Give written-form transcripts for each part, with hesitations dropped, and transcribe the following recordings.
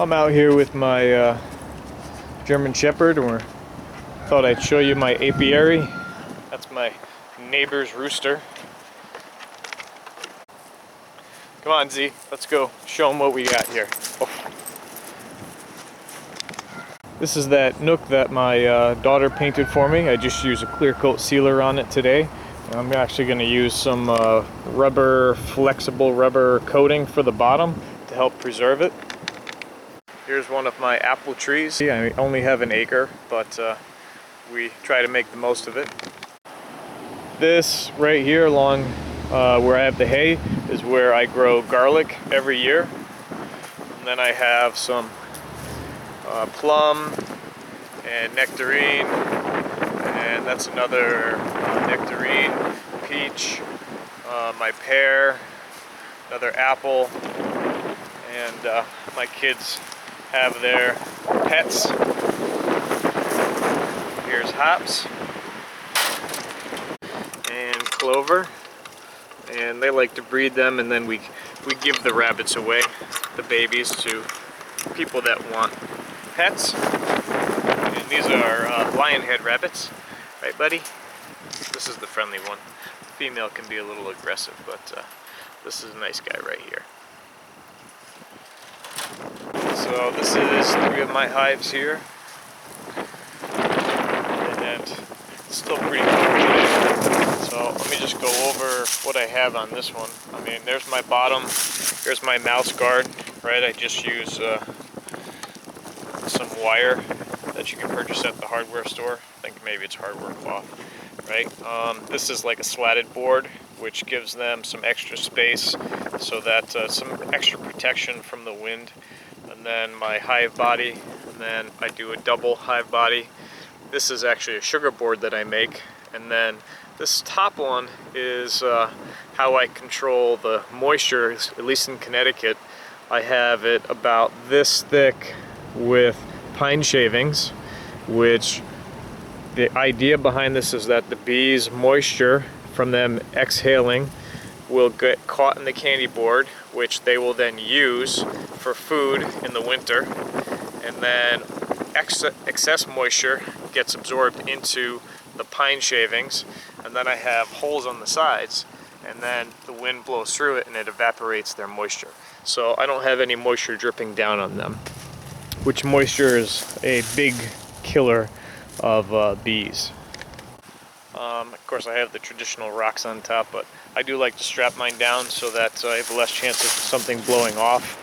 I'm out here with my German Shepherd, or thought I'd show you my apiary. That's my neighbor's rooster. Come on, Z, let's go show him what we got here. Oh. This is that nook that my daughter painted for me. I just used a clear coat sealer on it today. I'm actually going to use some flexible rubber coating for the bottom to help preserve it. Here's one of my apple trees. I only have an acre, but we try to make the most of it. This right here along where I have the hay is where I grow garlic every year. And then I have some plum and nectarine, and that's another nectarine, peach, my pear, another apple, and my kids have their pets. Here's hops and clover, and they like to breed them, and then we give the rabbits away, the babies, to people that want pets. And these are lionhead rabbits, right, buddy? This is the friendly one. The female can be a little aggressive, but this is a nice guy right here. So this is 3 of my hives here, and it's still pretty complicated. So let me just go over what I have on this one. I mean, there's my bottom, here's my mouse guard, right? I just use some wire that you can purchase at the hardware store. I think maybe it's hardware cloth, right? This is like a slatted board, which gives them some extra space, so that some extra protection from the wind. And then my hive body, and then I do a double hive body. This is actually a sugar board that I make, and then this top one is how I control the moisture, at least in Connecticut. I have it about this thick with pine shavings, which the idea behind this is that the bees' moisture from them exhaling will get caught in the candy board, which they will then use for food in the winter, and then excess moisture gets absorbed into the pine shavings, and then I have holes on the sides, and then the wind blows through it and it evaporates their moisture. So I don't have any moisture dripping down on them, which moisture is a big killer of bees. Of course, I have the traditional rocks on top, but I do like to strap mine down so that I have less chance of something blowing off.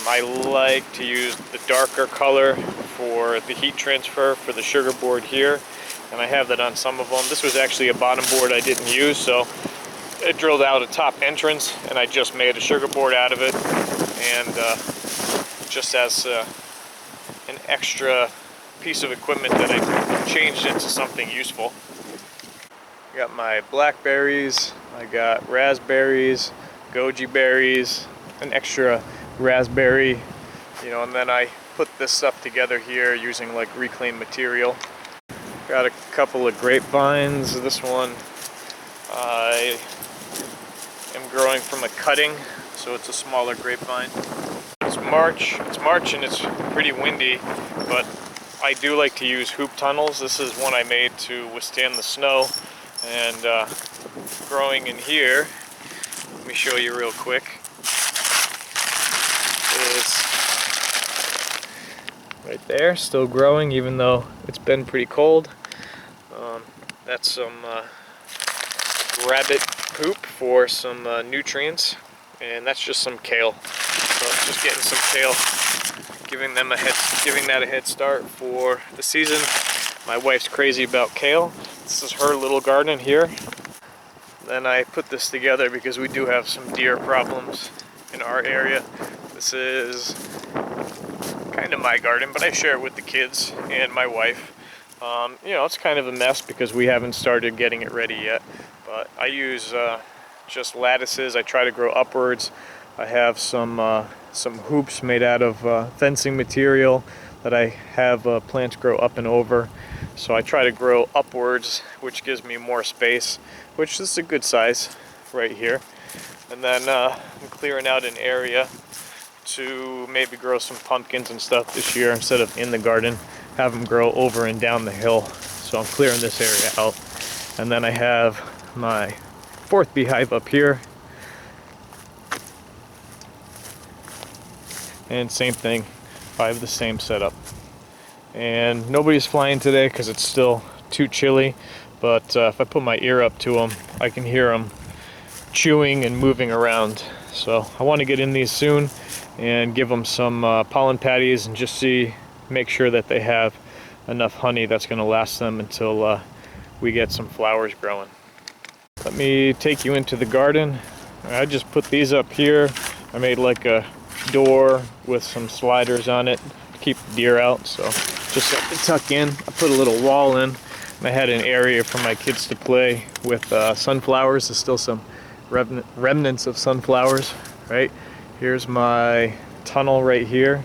I like to use the darker color for the heat transfer for the sugar board here, and I have that on some of them. This was actually a bottom board I didn't use, so it drilled out a top entrance, and I just made a sugar board out of it, and just as an extra piece of equipment that I changed into something useful. I got my blackberries, I got raspberries, goji berries, an extra raspberry, you know, and then I put this stuff together here using like reclaimed material. Got a couple of grapevines. This one I am growing from a cutting, so it's a smaller grapevine. It's March and it's pretty windy, but I do like to use hoop tunnels. This is one I made to withstand the snow, and growing in here, let me show you real quick, is right there, still growing even though it's been pretty cold. That's some rabbit poop for some nutrients, and that's just some kale. So just getting some kale, giving that a head start for the season. My wife's crazy about kale. This is her little garden here. Then I put this together because we do have some deer problems in our area. This is kind of my garden, but I share it with the kids and my wife. You know, it's kind of a mess because we haven't started getting it ready yet. But I use just lattices. I try to grow upwards. I have some hoops made out of fencing material that I have plants grow up and over. So I try to grow upwards, which gives me more space, which is a good size right here. And then I'm clearing out an area to maybe grow some pumpkins and stuff this year instead of in the garden. Have them grow over and down the hill. So I'm clearing this area out. And then I have my 4th beehive up here. And same thing, I have the same setup. And nobody's flying today because it's still too chilly. But if I put my ear up to them, I can hear them chewing and moving around. So I want to get in these soon and give them some pollen patties and just make sure that they have enough honey that's going to last them until we get some flowers growing. Let me take you into the garden. I just put these up here. I made like a door with some sliders on it to keep the deer out, so just like to tuck in. I put a little wall in, and I had an area for my kids to play with sunflowers. There's still some remnants of sunflowers. Right here's my tunnel right here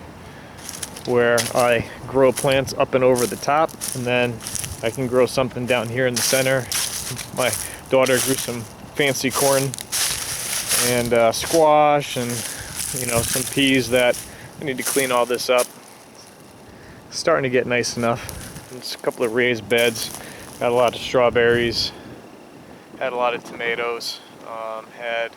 where I grow plants up and over the top, and then I can grow something down here in the center. My daughter grew some fancy corn and squash and some peas that I need to clean all this up. It's starting to get nice enough. There's a couple of raised beds. Got a lot of strawberries. Had a lot of tomatoes. Had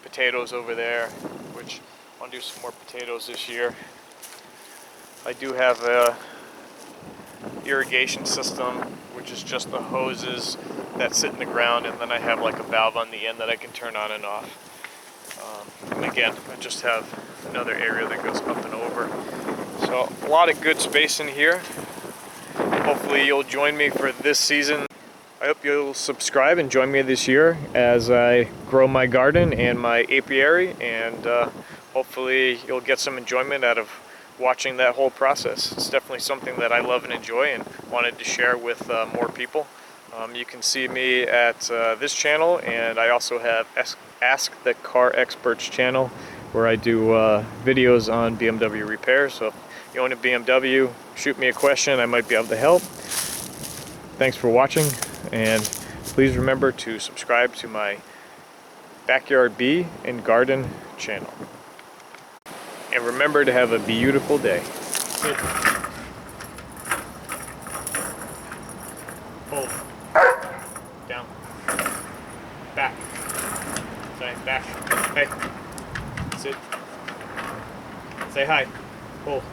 potatoes over there, which I want to do some more potatoes this year. I do have a irrigation system, which is just the hoses that sit in the ground, and then I have like a valve on the end that I can turn on and off. And again, I just have another area that goes up and over. So a lot of good space in here. Hopefully you'll join me for this season. I hope you'll subscribe and join me this year as I grow my garden and my apiary, and hopefully you'll get some enjoyment out of watching that whole process. It's definitely something that I love and enjoy and wanted to share with more people. You can see me at this channel, and I also have Ask the Car Experts channel where I do videos on BMW repairs. So if you own a BMW, shoot me a question, I might be able to help. Thanks for watching, and please remember to subscribe to my Backyard Bee and Garden channel. And remember to have a beautiful day. Hold. Down. Back. Say back. Hey. Sit. Say hi. Pull.